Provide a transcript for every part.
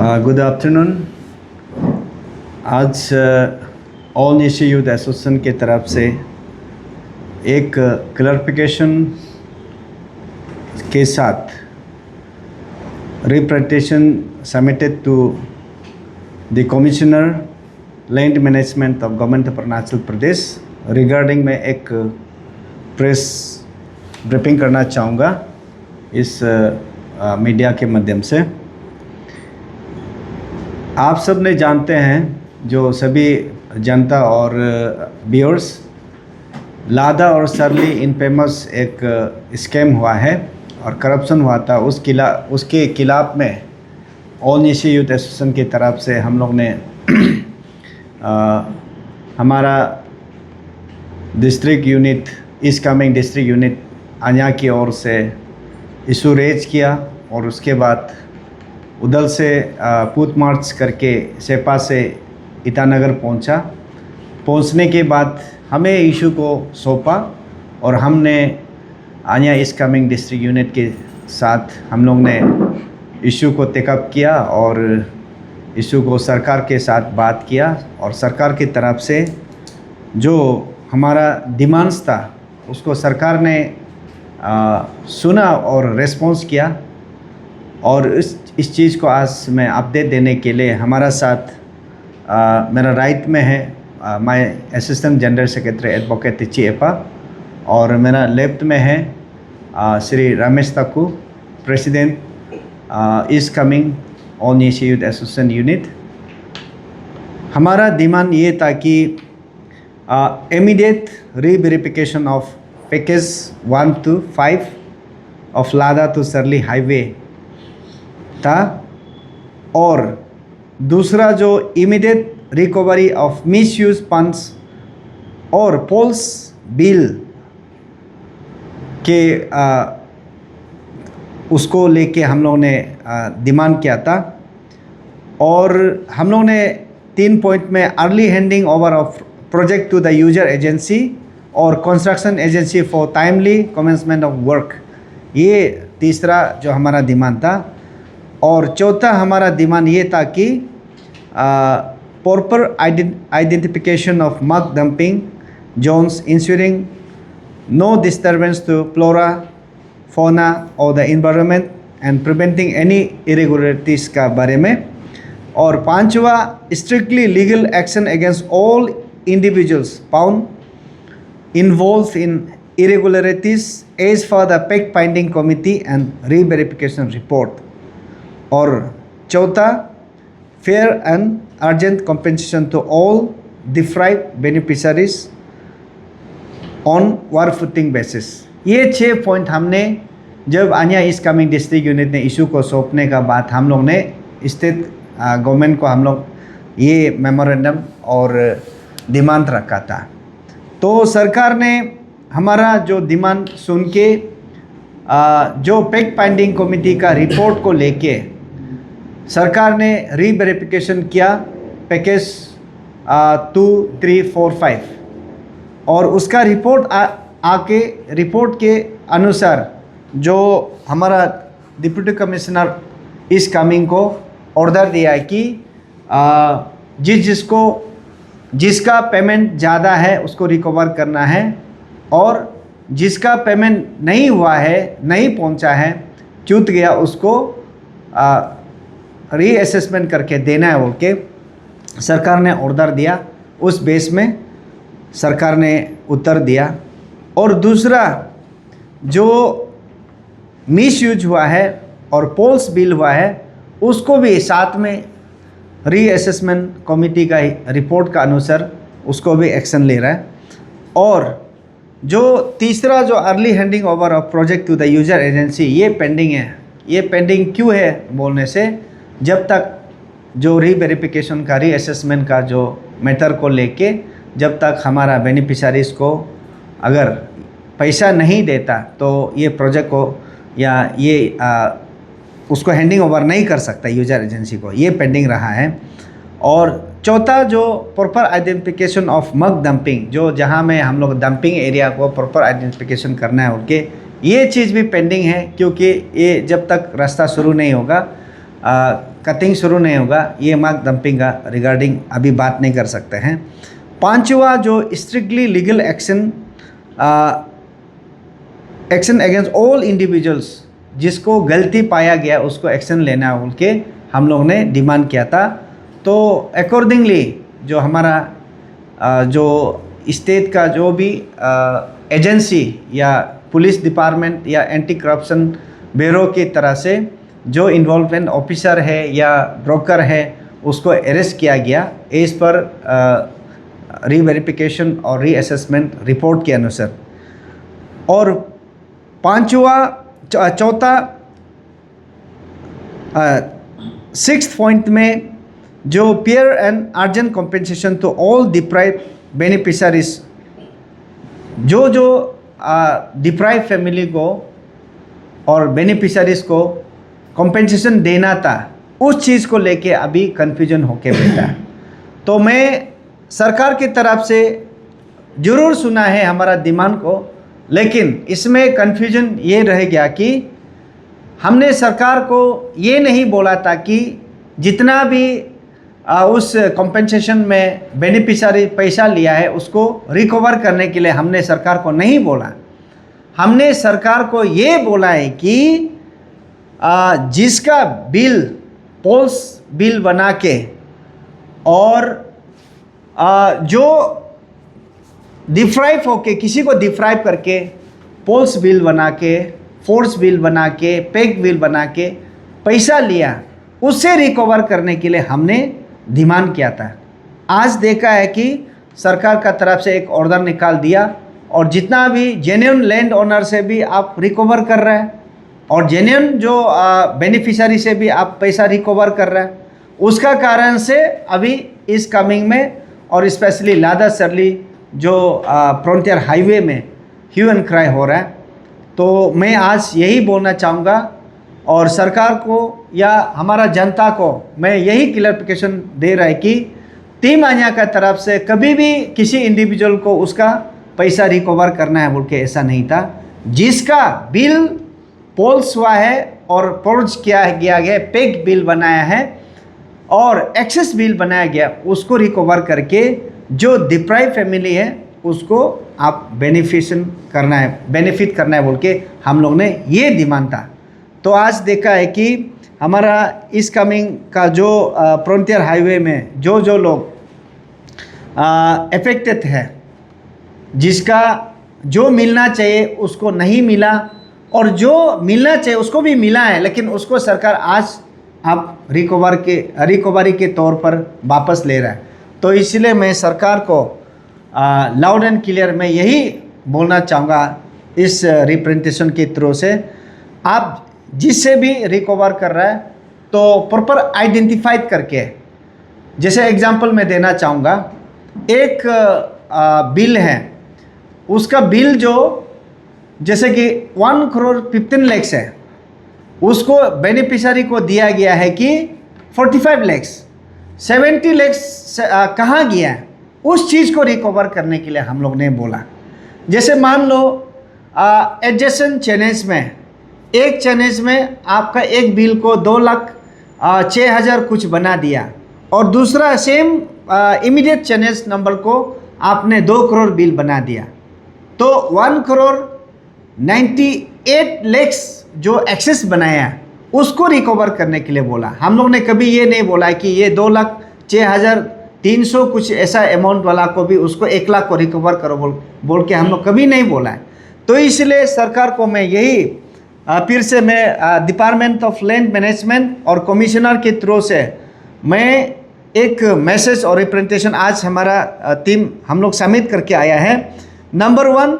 Good afternoon. आज All Asia youth Association की तरफ से एक क्लैरिफिकेशन के साथ representation submitted to the commissioner land management of government of Arunachal Pradesh regarding मैं एक प्रेस ब्रीफिंग करना चाहूँगा इस मीडिया के माध्यम से। आप सब ने जानते हैं, जो सभी जनता और व्यूअर्स, लादा और सरली इनफेमस एक स्कैम हुआ है और करप्शन हुआ था। उसके खिलाफ में ऑल एशिया यूथ एसोसिएशन की तरफ से हम लोग ने हमारा district unit, east Kameng district unit अन्या की ओर से इशू रेज किया और उसके बाद उधर से पूत मार्च करके सेपा से ईटानगर पहुंचने के बाद हमें इशू को सौंपा और हमने अन्या ईस्ट कामेंग डिस्ट्रिक्ट यूनिट के साथ हम लोग ने इशू को टेकअप किया और इशू को सरकार के साथ बात किया और सरकार की तरफ से जो हमारा डिमांड्स था उसको सरकार ने सुना और रेस्पॉन्स किया। और इस चीज़ को आज मैं अपडेट देने के लिए हमारा साथ मेरा राइट में है my assistant general secretary advocate Tichi Epa और मेरा लेफ्ट में है Shri Ramesh Takku, president east Kameng all Asia youth association unit. हमारा डिमांड ये था कि immediate reverification of package 1 to 5 of Lada to Sarli highway था और दूसरा जो immediate recovery of misuse funds और पोल्स बिल के उसको लेके हम लोग ने डिमांड किया था। और हम लोग ने 3 पॉइंट में early handing over of project to the user agency और construction agency for timely commencement of work, ये तीसरा जो हमारा डिमांड था। और चौथा हमारा डिमांड ये था कि proper identification of muck dumping zones ensuring no disturbance to flora fauna और the environment and preventing any irregularities का बारे में। और पांचवा, strictly legal action against all individuals found involve in irregularities as for the fact finding committee and re-verification report। और चौथा, fair and urgent compensation to all deprived beneficiaries on war footing basis। ये 6 point हमने जब अन्या east Kameng district unit ने issue को सौंपने का बाद हम लोग ने स्टेट गवर्नमेंट को हम लोग ये मेमोरेंडम और डिमांड रखा था। तो सरकार ने हमारा जो डिमांड सुन के जो फैक्ट फाइंडिंग कमेटी का रिपोर्ट को लेके सरकार ने रीवेरिफिकेशन किया पैकेज 2, 3, 4, 5 और उसका रिपोर्ट आके रिपोर्ट के अनुसार जो हमारा डिप्टी कमिश्नर ईस्ट कामेंग को ऑर्डर दिया है कि जिसका पेमेंट ज़्यादा है उसको रिकवर करना है और जिसका पेमेंट नहीं हुआ है, नहीं पहुंचा है, चूक गया, उसको रीअसेसमेंट करके देना है बोल के सरकार ने ऑर्डर दिया। उस बेस में सरकार ने उत्तर दिया। और दूसरा जो मिसयूज हुआ है और पोल्स बिल हुआ है उसको भी साथ में रीअसेसमेंट कमेटी का रिपोर्ट का अनुसार उसको भी एक्शन ले रहा है। और जो तीसरा जो early handing over of project to the user agency, ये पेंडिंग है। ये पेंडिंग क्यों है बोलने से, जब तक जो रीवेरिफिकेशन का, रीअसेसमेंट का जो मैटर को लेके जब तक हमारा बेनिफिशरीज़ को अगर पैसा नहीं देता तो ये प्रोजेक्ट को या ये उसको हैंडिंग ओवर नहीं कर सकता यूजर एजेंसी को, ये पेंडिंग रहा है। और चौथा जो proper identification of muck dumping, जो जहाँ में हम लोग डंपिंग एरिया को प्रॉपर आइडेंटिफिकेशन करना है उनके, ये चीज़ भी पेंडिंग है क्योंकि ये जब तक रास्ता शुरू नहीं होगा कटिंग शुरू नहीं होगा, ये मार्क डंपिंग का रिगार्डिंग अभी बात नहीं कर सकते हैं। पांचवा जो strictly legal action against all individuals, जिसको गलती पाया गया उसको एक्शन लेना बोल के हम लोग ने डिमांड किया था। तो अकॉर्डिंगली जो हमारा जो स्टेट का जो भी एजेंसी या पुलिस डिपार्टमेंट या एंटी करप्शन ब्यूरो की तरह से जो इन्वॉल्वमेंट ऑफिसर है या ब्रोकर है उसको अरेस्ट किया गया एज पर रीवेरिफिकेशन और रीअसेसमेंट रिपोर्ट के अनुसार। और चौथा 6th पॉइंट में जो fair and urgent compensation to all deprived beneficiaries, जो डिप्राइव फैमिली को और बेनिफिशरीज को कॉम्पेंसेशन देना था, उस चीज़ को लेके अभी कन्फ्यूजन होके बैठा है। तो मैं सरकार की तरफ से ज़रूर सुना है हमारा डिमांड को, लेकिन इसमें कन्फ्यूजन ये रह गया कि हमने सरकार को ये नहीं बोला था कि जितना भी उस कॉम्पेंसेशन में बेनिफिशरी पैसा लिया है उसको रिकवर करने के लिए हमने सरकार को नहीं बोला। हमने सरकार को ये बोला है कि जिसका बिल पोल्स बिल बना के और जो डिफ्राइव होके किसी को डिफ्राइव करके पोल्स बिल बना के, फोर्स बिल बना के, पेग बिल बना के पैसा लिया, उससे रिकवर करने के लिए हमने डिमांड किया था। आज देखा है कि सरकार का तरफ से एक ऑर्डर निकाल दिया और जितना भी जेन्युइन लैंड ओनर से भी आप रिकवर कर रहे हैं और जेन्युइन जो बेनिफिशरी से भी आप पैसा रिकवर कर रहे हैं, उसका कारण से अभी इस कमिंग में और स्पेशली लादा सरली जो फ्रंटियर हाईवे में ह्यू एंड क्राई हो रहा है। तो मैं आज यही बोलना चाहूँगा और सरकार को या हमारा जनता को मैं यही क्लैरिफिकेशन दे रहा है कि टीम आन्या का तरफ से कभी भी किसी इंडिविजुअल को उसका पैसा रिकवर करना है बोल के ऐसा नहीं था। जिसका बिल पोल्स हुआ है और पोल्स किया गया पेग बिल बनाया है और एक्सेस बिल बनाया गया, उसको रिकवर करके जो डिप्राइव फैमिली है उसको आप बेनिफिट करना है बोल के हम लोग ने ये डिमांड था। तो आज देखा है कि हमारा इस कमिंग का जो फ्रंटियर हाईवे में जो लोग अफेक्टेड है, जिसका जो मिलना चाहिए उसको नहीं मिला और जो मिलना चाहिए उसको भी मिला है, लेकिन उसको सरकार आज आप रिकवरी के तौर पर वापस ले रहा है। तो इसलिए मैं सरकार को लाउड एंड क्लियर मैं यही बोलना चाहूँगा इस रिप्रेजेंटेशन के थ्रू से, आप जिससे भी रिकवर कर रहा है तो प्रॉपर आइडेंटिफाइड करके, जैसे एग्जांपल मैं देना चाहूँगा, एक बिल है, उसका बिल जो जैसे कि 1,15 लाख है, उसको बेनिफिशरी को दिया गया है कि 45 लाख, 70 लाख कहाँ गया है, उस चीज़ को रिकवर करने के लिए हम लोग ने बोला। जैसे मान लो एडजेसेंट चैनल्स में, एक चैनल्स में आपका एक बिल को 2,06,000 कुछ बना दिया और दूसरा सेम इमीडिएट चैनल्स नंबर को आपने 2 करोड़ बिल बना दिया, तो 1,98 लाख जो एक्सेस बनाया उसको रिकवर करने के लिए बोला। हम लोग ने कभी ये नहीं बोला कि ये 2,06,300 कुछ ऐसा अमाउंट वाला को भी उसको 1 लाख को रिकवर करो बोल के हम लोग कभी नहीं बोला है। तो इसलिए सरकार को मैं यही फिर से मैं डिपार्टमेंट ऑफ लैंड मैनेजमेंट और कमिश्नर के थ्रू से मैं एक मैसेज और रिप्रेजेंटेशन आज हमारा टीम हम लोग सबमिट करके आया है। Number 1,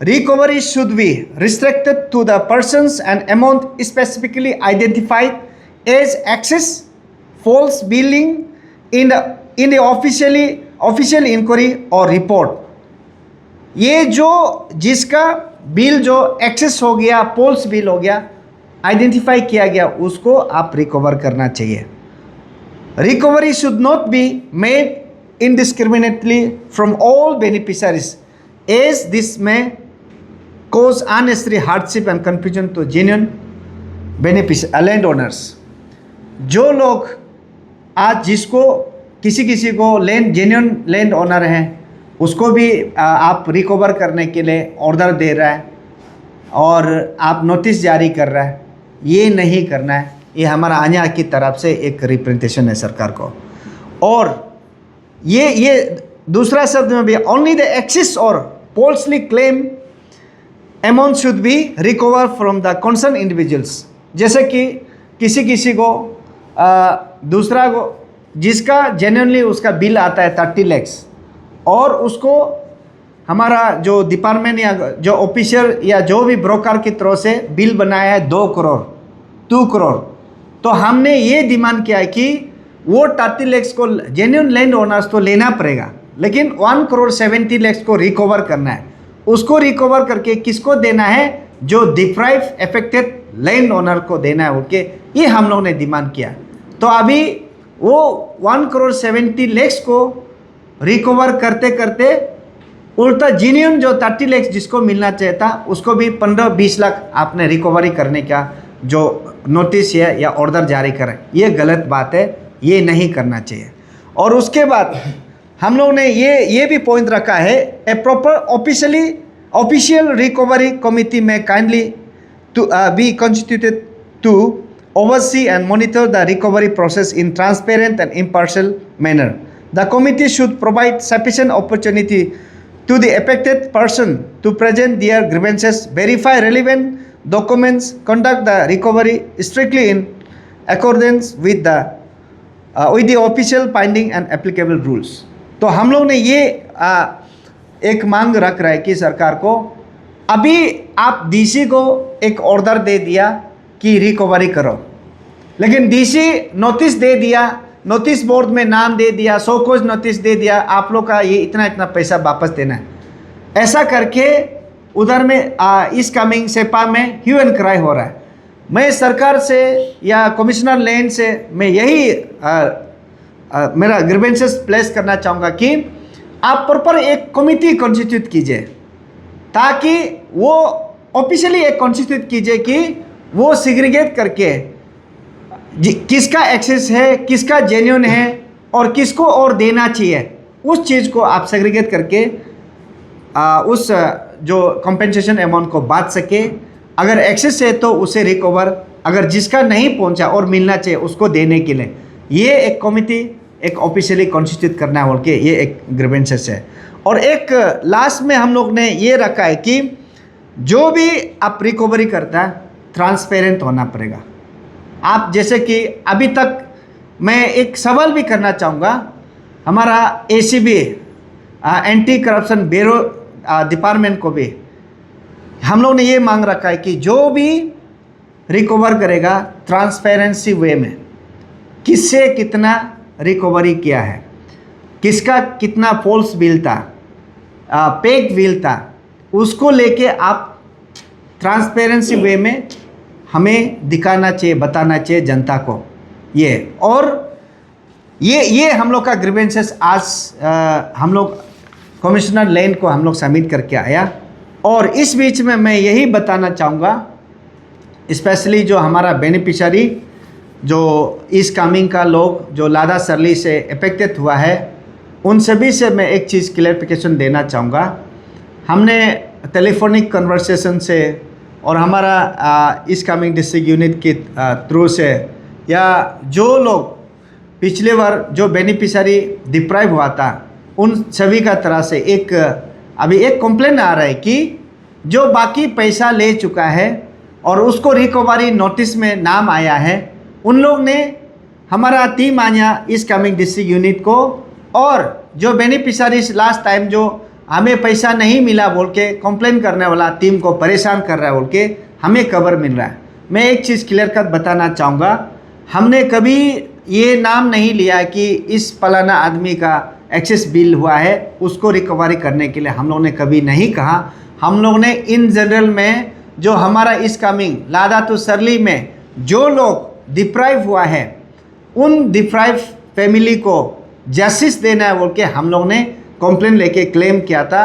recovery should be restricted to the persons and amount specifically identified as excess false billing in the official inquiry or report। ये जो जिसका बिल जो एक्सेस हो गया, पोल्स बिल हो गया, आइडेंटिफाई किया गया, उसको आप रिकवर करना चाहिए। Recovery should not be made indiscriminately from all beneficiaries as this में cause unnecessary hardship and confusion to genuine lend owners। जो लोग आज जिसको किसी किसी को लैंड जेन्युइन लैंड ओनर है उसको भी आप रिकवर करने के लिए ऑर्डर दे रहा है और आप नोटिस जारी कर रहा है, ये नहीं करना है। ये हमारा आन्या की तरफ से एक रिप्रेजेंटेशन है सरकार को। और ये दूसरा शब्द में भी ओनली द एक्सिस और falsely claim amount should be recovered from the concerned individuals। जैसे कि किसी को दूसरा को जिसका जेन्युइनली उसका बिल आता है 30 लाख और उसको हमारा जो डिपार्टमेंट या जो ऑफिसर या जो भी ब्रोकर की तरफ से बिल बनाया है 2 करोड़, तो हमने ये डिमांड किया है कि वो 30 लाख को जेन्युइन लैंड ओनर्स तो लेना पड़ेगा, लेकिन 1,70 लाख को रिकवर करना है। उसको रिकवर करके किसको देना है? जो डिप्राइव अफेक्टेड लैंड ओनर को देना है उनके, ये हम लोग ने डिमांड किया। तो अभी वो 1,70 लाख को रिकवर करते करते उल्टा जेन्युइन जो 30 लाख जिसको मिलना चाहिए था उसको भी 15-20 लाख आपने रिकवरी करने का जो नोटिस है या ऑर्डर जारी करें, ये गलत बात है, ये नहीं करना चाहिए। और उसके बाद हम लोग ने ये भी पॉइंट रखा है, a proper official recovery committee में kindly to be constituted to oversee and monitor the recovery process in transparent and impartial manner. The committee should provide sufficient opportunity to the affected person to present their grievances, verify relevant documents, conduct the recovery strictly in accordance with the official finding and applicable rules. तो हम लोग ने ये एक मांग रख रहा है कि सरकार को, अभी आप डीसी को एक ऑर्डर दे दिया कि रिकवरी करो, लेकिन डीसी नोटिस दे दिया, नोटिस बोर्ड में नाम दे दिया, शोकॉज नोटिस दे दिया, आप लोग का ये इतना पैसा वापस देना है। ऐसा करके उधर में इस कमिंग सेपा में ह्यू एंड क्राई हो रहा है। मैं सरकार से या कमिश्नर लैंड से मैं यही मेरा ग्रीवेंसेस प्लेस करना चाहूँगा कि आप प्रॉपर एक कमिटी कॉन्स्टिट्यूट कीजिए, ताकि वो ऑफिशियली एक कॉन्स्टिट्यूट कीजिए कि वो सिग्रीगेट करके किसका एक्सेस है, किसका जेन्युइन है और किसको और देना चाहिए, उस चीज़ को आप सेग्रीगेट करके उस जो कंपेंसेशन अमाउंट को बांट सके। अगर एक्सेस है तो उसे रिकवर, अगर जिसका नहीं पहुंचा और मिलना चाहिए उसको देने के लिए ये एक कमिटी एक ऑफिशियली कॉन्स्टिट्यूट करना बोल के ये एक ग्रीवेंसेस है। और एक लास्ट में हम लोग ने ये रखा है कि जो भी आप रिकवरी करता है ट्रांसपेरेंट होना पड़ेगा। आप जैसे कि अभी तक मैं एक सवाल भी करना चाहूँगा, हमारा ACB anti corruption bureau department को भी हम लोग ने ये मांग रखा है कि जो भी रिकवर करेगा ट्रांसपेरेंसी वे में, किससे कितना रिकवरी किया है, किसका कितना फॉल्स बिल था, पेड बिल था, उसको लेके आप ट्रांसपेरेंसी वे में हमें दिखाना चाहिए, बताना चाहिए जनता को ये। और ये हम लोग का ग्रीवेंसेस आज हम लोग कमिश्नर लैंड को हम लोग सबमिट करके आया। और इस बीच में मैं यही बताना चाहूँगा, स्पेशली जो हमारा बेनिफिशियरी जो इस कमिंग का लोग जो लादा सरली से अफेक्टेड हुआ है, उन सभी से मैं एक चीज़ क्लैरिफिकेशन देना चाहूँगा। हमने टेलीफोनिक कन्वर्सेशन से और हमारा इस कमिंग डिस्ट्रिक्ट यूनिट के थ्रू से या जो लोग पिछले बार जो बेनिफिशियरी डिप्राइव हुआ था उन सभी का तरह से अभी एक कंप्लेन आ रहा है कि जो बाकी पैसा ले चुका है और उसको रिकवरी नोटिस में नाम आया है, उन लोग ने हमारा टीम आया इस कमिंग डिस्ट्रिक्ट यूनिट को, और जो बेनिफिशियरीज लास्ट टाइम जो हमें पैसा नहीं मिला बोल के कंप्लेन करने वाला टीम को परेशान कर रहा है बोल के हमें खबर मिल रहा है। मैं एक चीज़ क्लियर कट बताना चाहूँगा, हमने कभी ये नाम नहीं लिया है कि इस फलाना आदमी का एक्सेस बिल हुआ है उसको रिकवरी करने के लिए हम लोग ने कभी नहीं कहा। हम लोग ने इन जनरल में जो हमारा इस कमिंग लादा तो सरली में जो लोग डिप्राइव हुआ है उन डिप्राइव फैमिली को जस्टिस देना है बोल के हम लोग ने कंप्लेन लेके क्लेम किया था,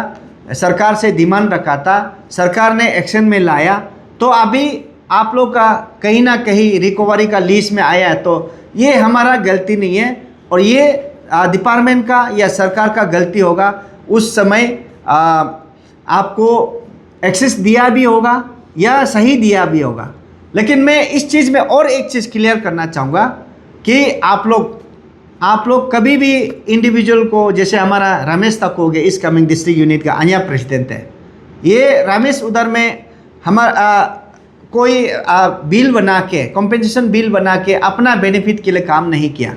सरकार से डिमांड रखा था, सरकार ने एक्शन में लाया। तो अभी आप लोग का कहीं ना कहीं रिकवरी का लिस्ट में आया है, तो ये हमारा गलती नहीं है, और ये डिपार्टमेंट का या सरकार का गलती होगा। उस समय आपको एक्सेस दिया भी होगा या सही दिया भी होगा। लेकिन मैं इस चीज़ में और एक चीज़ क्लियर करना चाहूँगा कि आप लोग कभी भी इंडिविजुअल को, जैसे हमारा रमेश तक हो गया, इस कमिंग डिस्ट्रिक्ट यूनिट का अन्य प्रेसिडेंट है, ये रमेश उधर में हमारा कोई बिल बना के, कॉम्पेंसेशन बिल बना के अपना बेनिफिट के लिए काम नहीं किया,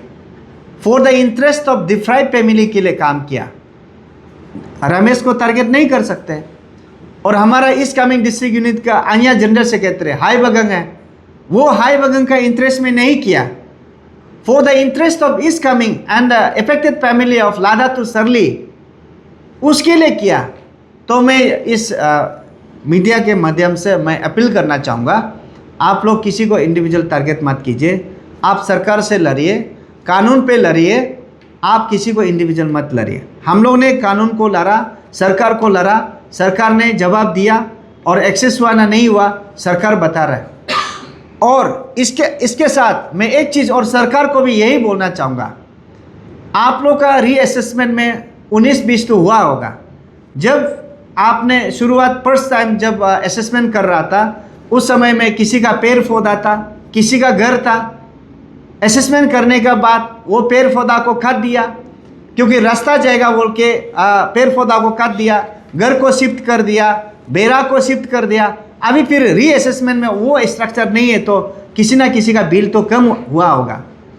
for the interest of deprived family के लिए काम किया। रमेश को टारगेट नहीं कर सकते। और हमारा इस कमिंग डिस्ट्रिक्ट यूनिट का अन्य जनरल सेक्रेटरी हाई बगंग है, वो हाई बगंग का इंटरेस्ट में नहीं किया, फॉर द इंटरेस्ट ऑफ इस coming and affected family of Lada to सरली, उसके लिए किया। तो मैं इस मीडिया के माध्यम से मैं अपील करना चाहूँगा, आप लोग किसी को इंडिविजुअल टारगेट मत कीजिए। आप सरकार से लड़िए, कानून पे लड़िए, आप किसी को इंडिविजुअल मत लड़िए। हम लोग ने कानून को लड़ा, सरकार को लड़ा, सरकार ने जवाब दिया, और एक्सेस हुआ ना नहीं हुआ सरकार बता रहा है। और इसके साथ मैं एक चीज़ और सरकार को भी यही बोलना चाहूँगा, आप लोग का रीअसेसमेंट में 19-20 तो हुआ होगा। जब आपने शुरुआत फर्स्ट टाइम जब असेसमेंट कर रहा था, उस समय में किसी का पेड़ पौधा था, किसी का घर था। असेसमेंट करने के बाद वो पेड़ पौधा को काट दिया, क्योंकि रास्ता जाएगा बोल के पेड़ पौधा को काट दिया, घर को शिफ्ट कर दिया, बेरा को शिफ्ट कर दिया। अभी फिर रीअसेसमेंट में वो स्ट्रक्चर नहीं है, तो किसी ना किसी का बिल तो कम हुआ होगा,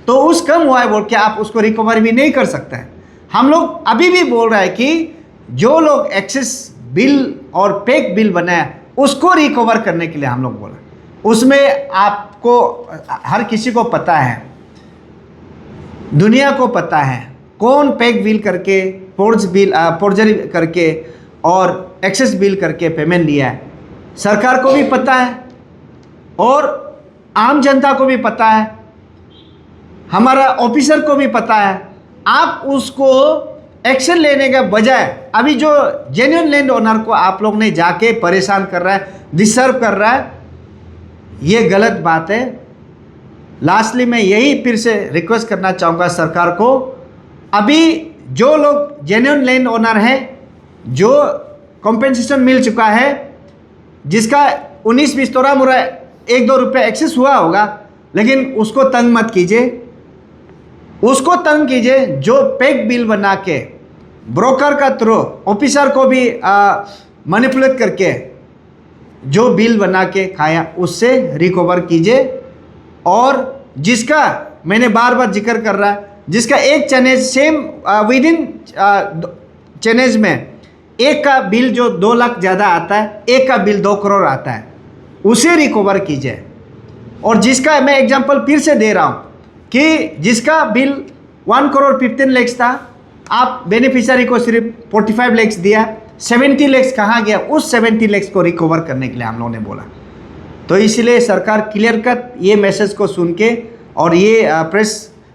तो उस कम हुआ है बोल के आप उसको रिकवर भी नहीं कर सकते हैं। हम लोग अभी भी बोल रहे हैं कि जो लोग एक्सेस बिल और पेक बिल बनाया उसको रिकवर करने के लिए हम लोग बोला। उसमें आपको हर किसी को पता है, दुनिया को पता है कौन पेक बिल करके, फोर्जरी करके और एक्सेस बिल करके पेमेंट लिया है। सरकार को भी पता है और आम जनता को भी पता है, हमारा ऑफिसर को भी पता है। आप उसको एक्शन लेने के बजाय अभी जो जेन्युइन लैंड ओनर को आप लोग ने जाके परेशान कर रहा है, डिस्टर्ब कर रहा है, ये गलत बात है। लास्टली मैं यही फिर से रिक्वेस्ट करना चाहूँगा सरकार को, अभी जो लोग जेन्युइन लैंड ओनर हैं, जो कॉम्पेंसेशन मिल चुका है, जिसका 19-20 थोड़ा मोड़ा 1-2 रुपये एक्सेस हुआ होगा, लेकिन उसको तंग मत कीजिए। उसको तंग कीजिए जो पेक बिल बना के ब्रोकर का थ्रू ऑफिसर को भी मैनिपुलेट करके जो बिल बना के खाया, उससे रिकवर कीजिए। और जिसका मैंने बार बार जिक्र कर रहा है, जिसका एक चैनेज सेम विद इन चैनेज में एक का बिल जो 2 लाख ज़्यादा आता है, एक का बिल 2 करोड़ आता है, उसे रिकवर कीजिए। और जिसका मैं एग्जांपल फिर से दे रहा हूँ कि जिसका बिल 1 करोड़ 15 लाख था, आप बेनिफिशियरी को सिर्फ 45 लाख दिया, 70 लाख कहाँ गया? उस 70 लाख को रिकवर करने के लिए हम लोगों ने बोला। तो इसलिए सरकार क्लियर कट ये मैसेज को सुन के और ये प्रेस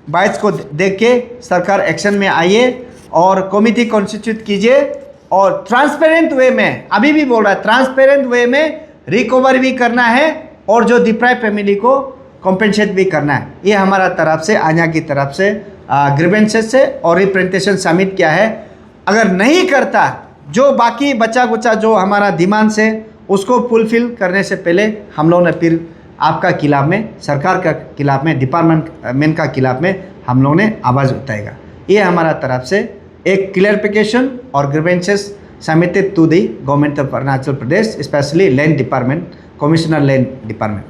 बाइट्स को देख के सरकार एक्शन में आइए और कमिटी कॉन्स्टिट्यूट कीजिए और ट्रांसपेरेंट वे में, अभी भी बोल रहा है, ट्रांसपेरेंट वे में रिकवर भी करना है और जो डिप्राइव फैमिली को कॉम्पेंसेट भी करना है। ये हमारा तरफ से, आन्या की तरफ से ग्रीवेंसेस से और रिप्रेजेंटेशन सबमिट किया है। अगर नहीं करता, जो बाकी बचा कुचा जो हमारा डिमांड से, उसको फुलफिल करने से पहले हम लोग ने फिर आपका खिलाफ में, सरकार का खिलाफ में, डिपार्टमेंट का खिलाफ में हम लोग ने आवाज़ उठाएगा। ये हमारा तरफ से एक क्लियरिफिकेशन और grievances submitted to the government of Arunachal Pradesh, specially land department, commissioner land department.